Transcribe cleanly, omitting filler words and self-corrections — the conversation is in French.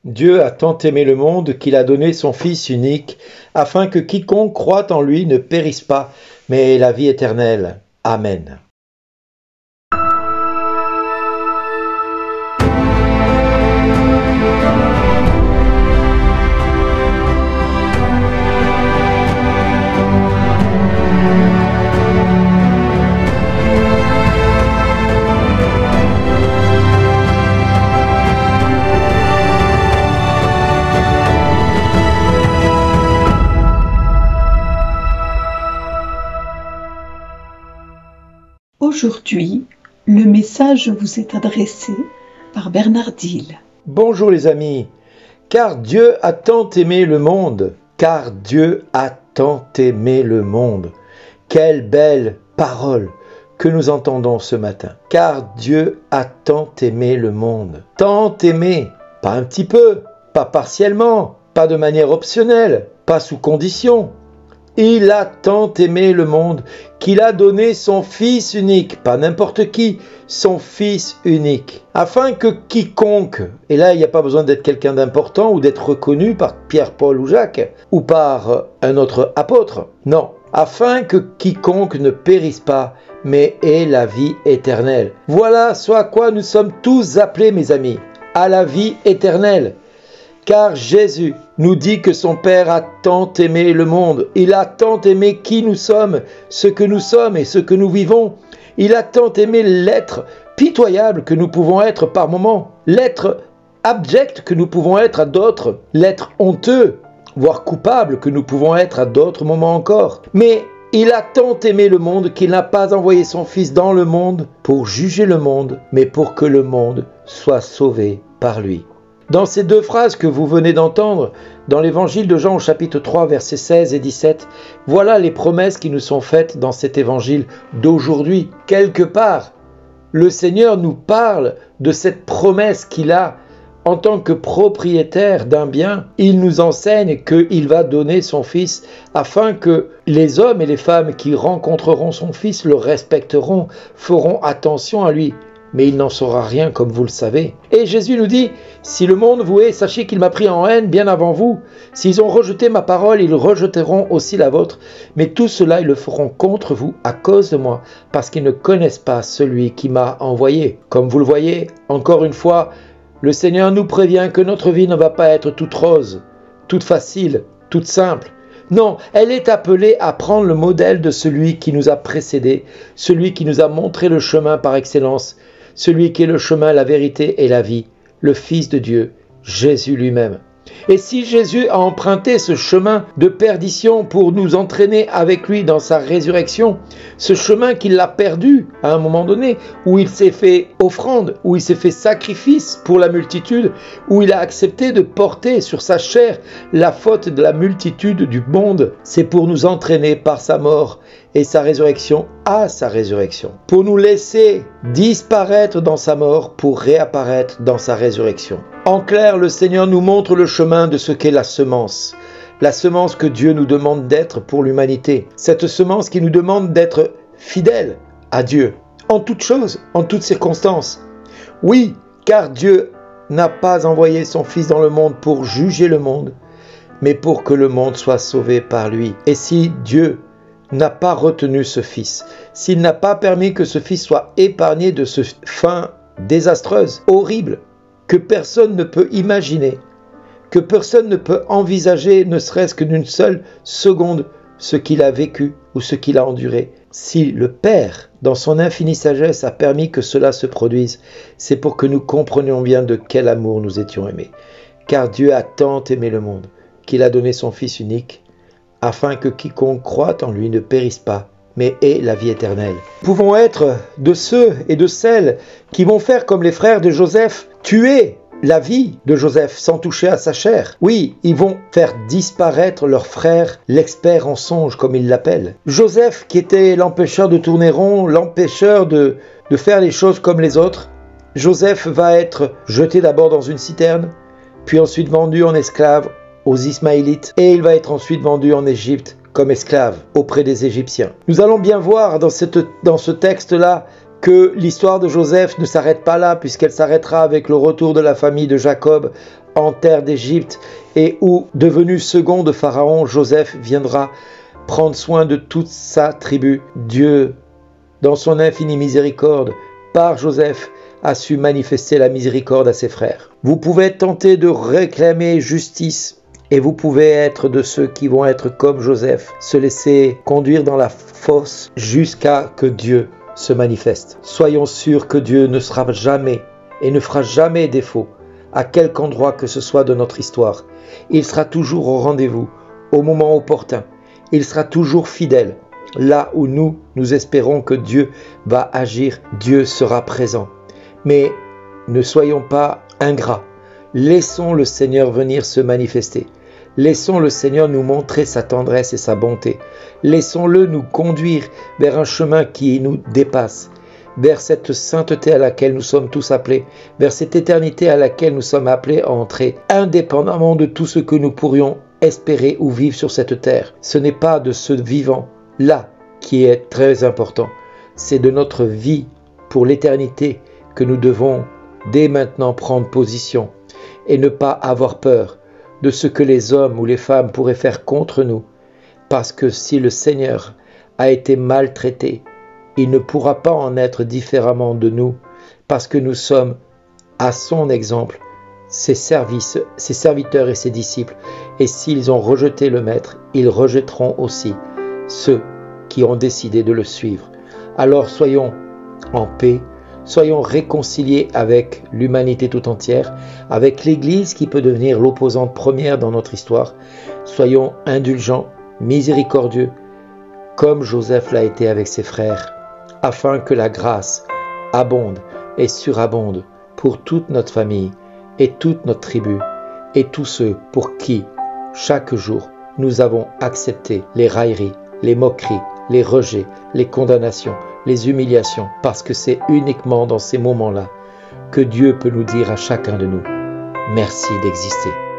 Dieu a tant aimé le monde qu'il a donné son Fils unique, afin que quiconque croit en lui ne périsse pas, mais ait la vie éternelle. Amen. Aujourd'hui, le message vous est adressé par Bernard Dille. Bonjour les amis, car Dieu a tant aimé le monde, car Dieu a tant aimé le monde. Quelle belle parole que nous entendons ce matin. Car Dieu a tant aimé le monde. Tant aimé, pas un petit peu, pas partiellement, pas de manière optionnelle, pas sous condition. Il a tant aimé le monde qu'il a donné son Fils unique, pas n'importe qui, son Fils unique, afin que quiconque, et là il n'y a pas besoin d'être quelqu'un d'important ou d'être reconnu par Pierre, Paul ou Jacques, ou par un autre apôtre, non, afin que quiconque ne périsse pas, mais ait la vie éternelle. Voilà ce à quoi nous sommes tous appelés, mes amis, à la vie éternelle. Car Jésus nous dit que son Père a tant aimé le monde. Il a tant aimé qui nous sommes, ce que nous sommes et ce que nous vivons. Il a tant aimé l'être pitoyable que nous pouvons être par moments, l'être abject que nous pouvons être à d'autres, l'être honteux, voire coupable que nous pouvons être à d'autres moments encore. Mais il a tant aimé le monde qu'il n'a pas envoyé son Fils dans le monde pour juger le monde, mais pour que le monde soit sauvé par lui. Dans ces deux phrases que vous venez d'entendre, dans l'évangile de Jean au chapitre 3, versets 16 et 17, voilà les promesses qui nous sont faites dans cet évangile d'aujourd'hui. Quelque part, le Seigneur nous parle de cette promesse qu'il a en tant que propriétaire d'un bien. Il nous enseigne qu'il va donner son Fils afin que les hommes et les femmes qui rencontreront son Fils le respecteront, feront attention à lui. Mais il n'en saura rien comme vous le savez. Et Jésus nous dit, si le monde vous hait, sachez qu'il m'a pris en haine bien avant vous. S'ils ont rejeté ma parole, ils rejetteront aussi la vôtre. Mais tout cela, ils le feront contre vous à cause de moi, parce qu'ils ne connaissent pas celui qui m'a envoyé. Comme vous le voyez, encore une fois, le Seigneur nous prévient que notre vie ne va pas être toute rose, toute facile, toute simple. Non, elle est appelée à prendre le modèle de celui qui nous a précédés, celui qui nous a montré le chemin par excellence, celui qui est le chemin, la vérité et la vie, le Fils de Dieu, Jésus lui-même. Et si Jésus a emprunté ce chemin de perdition pour nous entraîner avec lui dans sa résurrection, ce chemin qu'il a perdu à un moment donné, où il s'est fait offrande, où il s'est fait sacrifice pour la multitude, où il a accepté de porter sur sa chair la faute de la multitude du monde, c'est pour nous entraîner par sa mort et sa résurrection à sa résurrection, pour nous laisser disparaître dans sa mort pour réapparaître dans sa résurrection. En clair, le Seigneur nous montre le chemin de ce qu'est la semence que Dieu nous demande d'être pour l'humanité, cette semence qui nous demande d'être fidèles à Dieu, en toutes choses, en toutes circonstances. Oui, car Dieu n'a pas envoyé son Fils dans le monde pour juger le monde, mais pour que le monde soit sauvé par lui. Et si Dieu n'a pas retenu ce Fils, s'il n'a pas permis que ce Fils soit épargné de ce fin désastreuse, horrible, que personne ne peut imaginer, que personne ne peut envisager, ne serait-ce que d'une seule seconde, ce qu'il a vécu ou ce qu'il a enduré. Si le Père, dans son infinie sagesse, a permis que cela se produise, c'est pour que nous comprenions bien de quel amour nous étions aimés. Car Dieu a tant aimé le monde, qu'il a donné son Fils unique, afin que quiconque croit en lui ne périsse pas, mais ait la vie éternelle. Nous pouvons être de ceux et de celles qui vont faire comme les frères de Joseph, tuer la vie de Joseph sans toucher à sa chair. Oui, ils vont faire disparaître leur frère, l'expert en songe, comme ils l'appellent. Joseph, qui était l'empêcheur de tourner rond, l'empêcheur de faire les choses comme les autres, Joseph va être jeté d'abord dans une citerne, puis ensuite vendu en esclave aux Ismaélites, et il va être ensuite vendu en Égypte comme esclave auprès des Égyptiens. Nous allons bien voir dans ce texte-là que l'histoire de Joseph ne s'arrête pas là, puisqu'elle s'arrêtera avec le retour de la famille de Jacob en terre d'Égypte, et où, devenu second de Pharaon, Joseph viendra prendre soin de toute sa tribu. Dieu, dans son infinie miséricorde, par Joseph, a su manifester la miséricorde à ses frères. Vous pouvez être tenté de réclamer justice, et vous pouvez être de ceux qui vont être comme Joseph, se laisser conduire dans la fosse jusqu'à que Dieu se manifeste. Soyons sûrs que Dieu ne sera jamais et ne fera jamais défaut à quelque endroit que ce soit de notre histoire. Il sera toujours au rendez-vous, au moment opportun. Il sera toujours fidèle. Là où nous espérons que Dieu va agir, Dieu sera présent. Mais ne soyons pas ingrats. Laissons le Seigneur venir se manifester. Laissons le Seigneur nous montrer sa tendresse et sa bonté. Laissons-le nous conduire vers un chemin qui nous dépasse, vers cette sainteté à laquelle nous sommes tous appelés, vers cette éternité à laquelle nous sommes appelés à entrer, indépendamment de tout ce que nous pourrions espérer ou vivre sur cette terre. Ce n'est pas de ce vivant-là qui est très important, c'est de notre vie pour l'éternité que nous devons dès maintenant prendre position et ne pas avoir peur de ce que les hommes ou les femmes pourraient faire contre nous, parce que si le Seigneur a été maltraité, il ne pourra pas en être différemment de nous, parce que nous sommes à son exemple, ses serviteurs et ses disciples, et s'ils ont rejeté le Maître, ils rejetteront aussi ceux qui ont décidé de le suivre. Alors soyons en paix, soyons réconciliés avec l'humanité tout entière, avec l'Église qui peut devenir l'opposante première dans notre histoire. Soyons indulgents, miséricordieux, comme Joseph l'a été avec ses frères, afin que la grâce abonde et surabonde pour toute notre famille et toute notre tribu et tous ceux pour qui, chaque jour, nous avons accepté les railleries, les moqueries, les rejets, les condamnations, les humiliations, parce que c'est uniquement dans ces moments-là que Dieu peut nous dire à chacun de nous, merci d'exister.